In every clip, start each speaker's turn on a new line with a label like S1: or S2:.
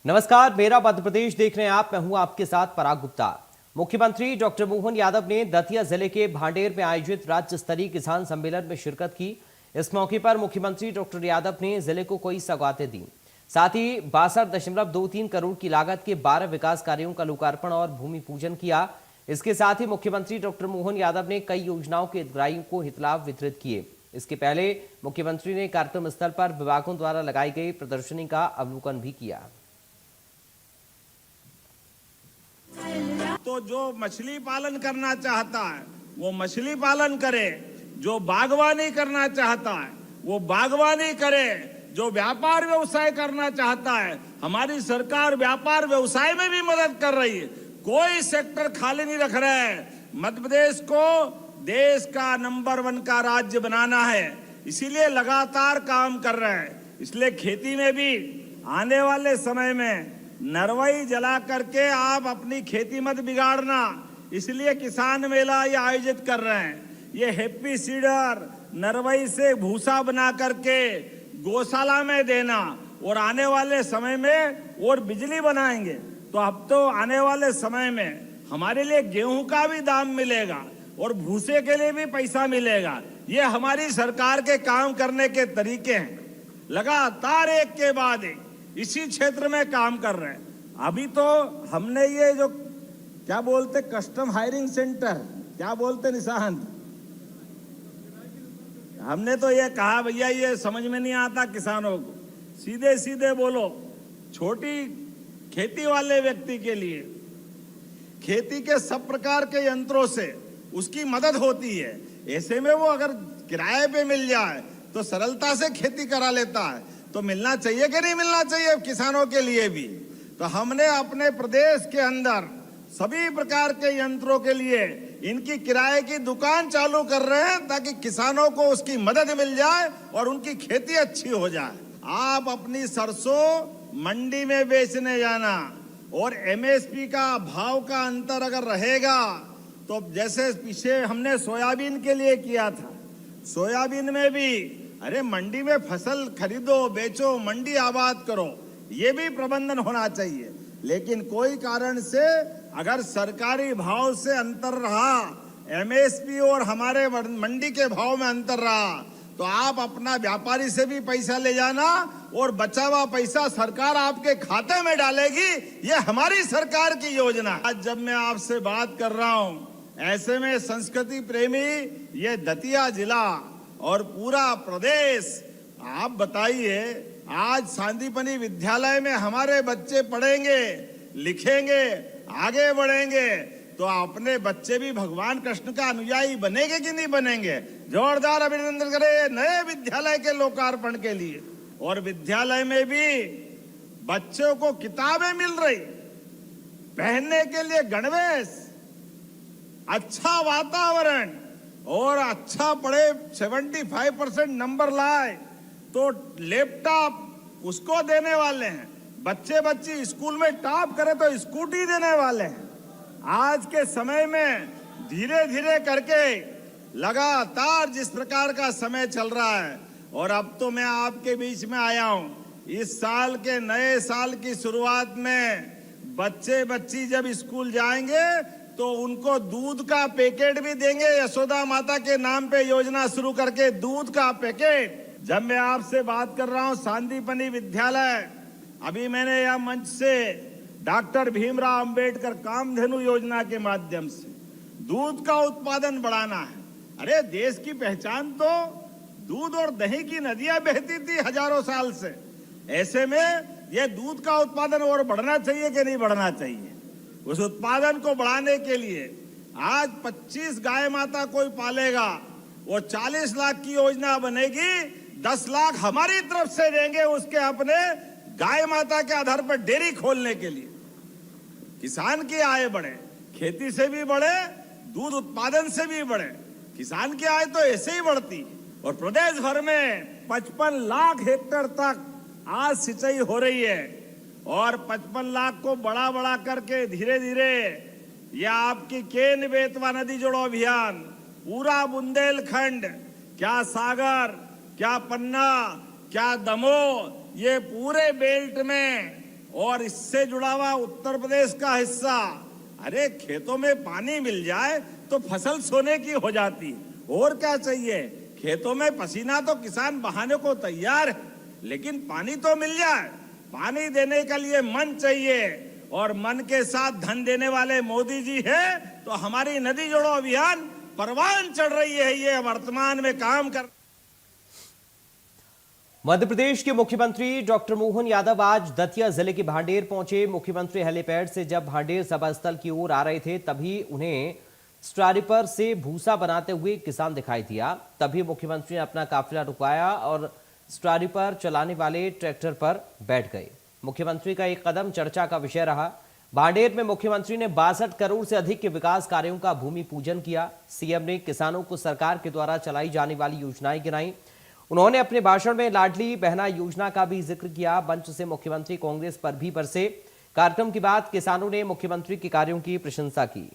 S1: नमस्कार, मेरा मध्य प्रदेश देख रहे हैं आप। मैं हूं आपके साथ पराग गुप्ता। मुख्यमंत्री डॉक्टर मोहन यादव ने दतिया जिले के भांडेर में आयोजित राज्य स्तरीय किसान सम्मेलन में शिरकत की। इस मौके पर मुख्यमंत्री डॉक्टर यादव ने जिले को कई सौगातें दी। साथ ही 62.23 करोड़ की लागत के 12 विकास कार्यों का लोकार्पण और भूमि पूजन किया। इसके साथ ही मुख्यमंत्री डॉक्टर मोहन यादव ने कई योजनाओं के हितग्राहियों को हितलाभ वितरित किए। इसके पहले मुख्यमंत्री ने कार्यक्रम स्थल पर विभागों द्वारा लगाई गई प्रदर्शनी का अवलोकन भी किया।
S2: तो जो मछली पालन करना चाहता है वो मछली पालन करे, जो बागवानी करना चाहता है वो बागवानी करे, जो व्यापार व्यवसाय करना चाहता है हमारी सरकार व्यापार व्यवसाय में भी मदद कर रही है। कोई सेक्टर खाली नहीं रख रहा है। मध्य प्रदेश को देश का नंबर 1 का राज्य बनाना है, इसीलिए लगातार काम कर रहे हैं। इसलिए खेती में भी आने वाले समय में नरवई जला करके आप अपनी खेती मत बिगाड़ना, इसलिए किसान मेला ये आयोजित कर रहे हैं। ये हैप्पी सीडर नरवई से भूसा बना करके गौशाला में देना और आने वाले समय में और बिजली बनाएंगे तो अब तो आने वाले समय में हमारे लिए गेहूं का भी दाम मिलेगा और भूसे के लिए भी पैसा मिलेगा। ये हमारी सरकार के काम करने के तरीके हैं। लगातार एक के बाद एक इसी क्षेत्र में काम कर रहे हैं। अभी तो हमने ये जो क्या बोलते कस्टम हायरिंग सेंटर क्या बोलते निशांत, हमने तो ये कहा भैया ये समझ में नहीं आता किसानों को, सीधे सीधे बोलो। छोटी खेती वाले व्यक्ति के लिए खेती के सब प्रकार के यंत्रों से उसकी मदद होती है। ऐसे में वो अगर किराए पे मिल जाए तो सरलता से खेती करा लेता है। तो मिलना चाहिए कि नहीं मिलना चाहिए किसानों के लिए भी। तो हमने अपने प्रदेश के अंदर सभी प्रकार के यंत्रों के लिए इनकी किराए की दुकान चालू कर रहे हैं ताकि किसानों को उसकी मदद मिल जाए और उनकी खेती अच्छी हो जाए। आप अपनी सरसों मंडी में बेचने जाना और एमएसपी का भाव का अंतर अगर रहेगा तो जैसे पीछे हमने सोयाबीन के लिए किया था, सोयाबीन में भी अरे मंडी में फसल खरीदो बेचो, मंडी आबाद करो, ये भी प्रबंधन होना चाहिए। लेकिन कोई कारण से अगर सरकारी भाव से अंतर रहा, एमएसपी और हमारे मंडी के भाव में अंतर रहा तो आप अपना व्यापारी से भी पैसा ले जाना और बचा हुआ पैसा सरकार आपके खाते में डालेगी। ये हमारी सरकार की योजना। आज जब मैं आपसे बात कर रहा हूं, ऐसे में संस्कृति प्रेमी ये दतिया जिला और पूरा प्रदेश, आप बताइए आज सांदीपनि विद्यालय में हमारे बच्चे पढ़ेंगे लिखेंगे आगे बढ़ेंगे तो अपने बच्चे भी भगवान कृष्ण का अनुयायी बनेंगे कि नहीं बनेंगे। जोरदार अभिनंदन करें नए विद्यालय के लोकार्पण के लिए। और विद्यालय में भी बच्चों को किताबें मिल रही, पहनने के लिए गणवेश, अच्छा वातावरण और अच्छा पढ़े 75% नंबर लाए तो लैपटॉप उसको देने वाले हैं। बच्ची स्कूल में टॉप करे तो स्कूटी देने वाले हैं। आज के समय में धीरे धीरे करके लगातार जिस प्रकार का समय चल रहा है और अब तो मैं आपके बीच में आया हूं, इस साल के नए साल की शुरुआत में बच्ची जब स्कूल जाएंगे तो उनको दूध का पैकेट भी देंगे। यशोदा माता के नाम पे योजना शुरू करके दूध का पैकेट। जब मैं आपसे बात कर रहा हूं सांदीपनि विद्यालय, अभी मैंने यह मंच से डॉक्टर भीमराव अंबेडकर कामधेनु योजना के माध्यम से दूध का उत्पादन बढ़ाना है। अरे देश की पहचान तो दूध और दही की नदियां बहती थी हजारों साल से। ऐसे में यह दूध का उत्पादन और बढ़ना चाहिए कि नहीं बढ़ना चाहिए। उस उत्पादन को बढ़ाने के लिए आज 25 गाय माता कोई पालेगा वो 40 लाख की योजना बनेगी। 10 लाख हमारी तरफ से देंगे उसके अपने गाय माता के आधार पर डेयरी खोलने के लिए। किसान की आय बढ़े, खेती से भी बढ़े, दूध उत्पादन से भी बढ़े। किसान की आय तो ऐसे ही बढ़ती है। और प्रदेश भर में 55 लाख हेक्टेयर तक आज सिंचाई हो रही है और 55 लाख को बड़ा करके धीरे धीरे यह आपकी केन बेतवा नदी जोड़ो अभियान पूरा बुंदेलखंड, क्या सागर, क्या पन्ना, क्या दमोह, ये पूरे बेल्ट में और इससे जुड़ा हुआ उत्तर प्रदेश का हिस्सा, अरे खेतों में पानी मिल जाए तो फसल सोने की हो जाती, और क्या चाहिए। खेतों में पसीना तो किसान बहाने को तैयार है, लेकिन पानी तो मिल जाए। पानी देने के लिए मन चाहिए, और मन के साथ धन देने वाले मोदी जी है तो हमारी नदी जोड़ो अभियान परवान चढ़ रही है, ये वर्तमान में काम कर।
S1: मध्य प्रदेश के मुख्यमंत्री डॉक्टर मोहन यादव आज दतिया जिले के भांडेर पहुंचे। मुख्यमंत्री हेलीपैड से जब भांडेर सभा स्थल की ओर आ रहे थे तभी उन्हें स्ट्रारिपर से भूसा बनाते हुए किसान दिखाई दिया। तभी मुख्यमंत्री ने अपना काफिला रुकवाया और स्ट्रारिपर चलाने वाले ट्रैक्टर पर बैठ गए। मुख्यमंत्री का एक कदम चर्चा का विषय रहा। भांडेर में मुख्यमंत्री ने 62 करोड़ से अधिक के विकास कार्यों का भूमि पूजन किया। सीएम ने किसानों को सरकार के द्वारा चलाई जाने वाली योजनाएं गिनाई। उन्होंने अपने भाषण में लाडली बहना योजना का भी जिक्र किया। मंच से मुख्यमंत्री कांग्रेस पर भी बरसे। कार्यक्रम के बाद किसानों ने मुख्यमंत्री के कार्यों की प्रशंसा की।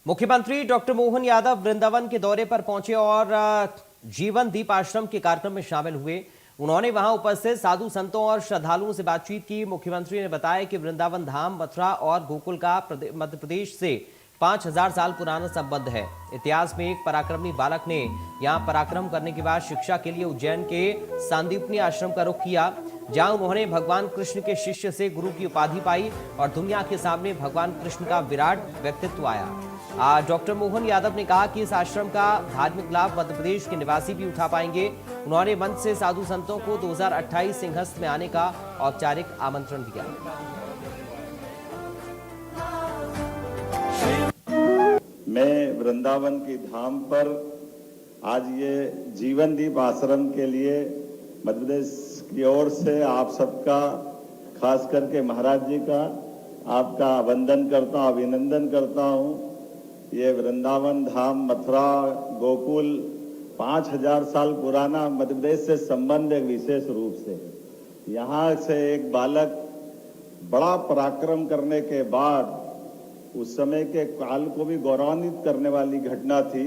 S1: मुख्यमंत्री डॉक्टर मोहन यादव वृंदावन के दौरे पर पहुंचे और जीवन दीप आश्रम के कार्यक्रम में शामिल हुए। उन्होंने वहां उपस्थित साधु संतों और श्रद्धालुओं से बातचीत की। मुख्यमंत्री ने बताया कि वृंदावन धाम, मथुरा और गोकुल का मध्य प्रदेश से 5000 साल पुराना संबंध है। इतिहास में एक पराक्रमी बालक ने यहां पराक्रम करने के बाद शिक्षा के लिए उज्जैन के सांदीपनी आश्रम का रुख किया, जहां उन्होंने भगवान कृष्ण के शिष्य से गुरु की उपाधि पाई और दुनिया के सामने भगवान कृष्ण का विराट व्यक्तित्व आया। डॉक्टर मोहन यादव ने कहा कि इस आश्रम का धार्मिक लाभ मध्य प्रदेश के निवासी भी उठा पाएंगे। उन्होंने मंच से साधु संतों को 2028 सिंहस्थ में आने का औपचारिक आमंत्रण दिया।
S3: मैं वृंदावन की धाम पर आज ये जीवन दीप आश्रम के लिए मध्य प्रदेश की ओर से आप सबका, खास करके महाराज जी का, आपका वंदन करता हूँ, अभिनंदन करता हूँ। ये वृंदावन धाम, मथुरा, गोकुल 5000 साल पुराना मध्य प्रदेश से संबंध एक विशेष रूप से। यहाँ से एक बालक बड़ा पराक्रम करने के बाद उस समय के काल को भी गौरवान्वित करने वाली घटना थी।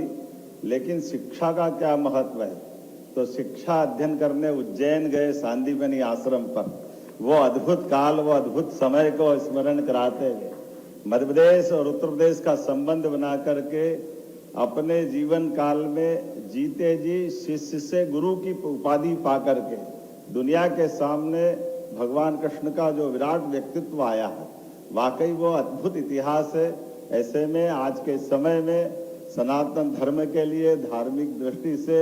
S3: लेकिन शिक्षा का क्या महत्व है, तो शिक्षा अध्ययन करने उज्जैन गए सांदीपनी आश्रम पर। वो अद्भुत काल, वो अद्भुत समय को स्मरण कराते हुए मध्य प्रदेश और उत्तर प्रदेश का संबंध बना करके अपने जीवन काल में जीते जी शिष्य से गुरु की उपाधि पा करके दुनिया के सामने भगवान कृष्ण का जो विराट व्यक्तित्व आया है, वाकई वो अद्भुत इतिहास है। ऐसे में आज के समय में सनातन धर्म के लिए धार्मिक दृष्टि से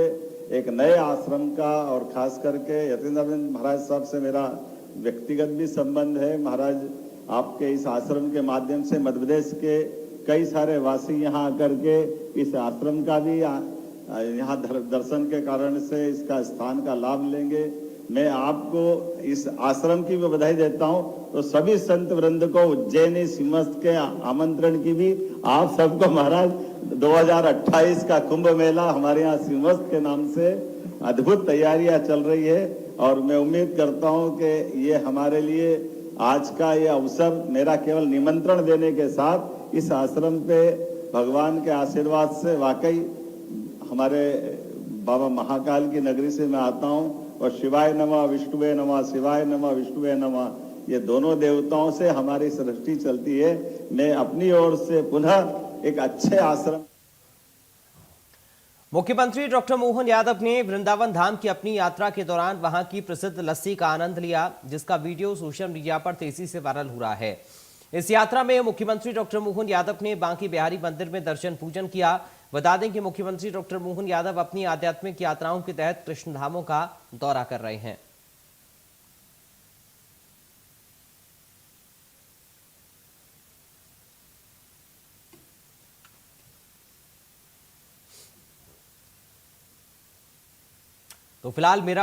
S3: एक नए आश्रम का, और खास करके यतीन्द्रानंद महाराज साहब से मेरा व्यक्तिगत भी संबंध है। महाराज आपके इस आश्रम के माध्यम से मध्य प्रदेश के कई सारे वासी यहाँ आकर के इस आश्रम का भी यहाँ दर्शन के कारण से इसका स्थान का लाभ लेंगे। मैं आपको इस आश्रम की भी बधाई देता हूँ। तो सभी संत वृंद को उज्जैनी सिंहस्थ के आमंत्रण की भी आप सबको महाराज 2028 का कुंभ मेला हमारे यहाँ सिंहस्थ के नाम से अद्भुत तैयारियां चल रही है, और मैं उम्मीद करता हूँ कि ये हमारे लिए आज का ये अवसर मेरा केवल निमंत्रण देने के साथ इस आश्रम पे भगवान के आशीर्वाद से, वाकई हमारे बाबा महाकाल की नगरी से मैं आता हूँ, और शिवाय नमः, विष्णुवे नमः, शिवाय नमः, विष्णुवे नमः, ये दोनों देवताओं से हमारी सृष्टि चलती है। मैं अपनी ओर से पुनः एक अच्छे आश्रम।
S1: मुख्यमंत्री डॉक्टर मोहन यादव ने वृंदावन धाम की अपनी यात्रा के दौरान वहां की प्रसिद्ध लस्सी का आनंद लिया, जिसका वीडियो सोशल मीडिया पर तेजी से वायरल हो रहा है। इस यात्रा में मुख्यमंत्री डॉक्टर मोहन यादव ने बांकी बिहारी मंदिर में दर्शन पूजन किया। बता दें कि मुख्यमंत्री डॉक्टर मोहन यादव अपनी आध्यात्मिक यात्राओं के तहत कृष्ण धामों का दौरा कर रहे हैं। तो फिलहाल मेरा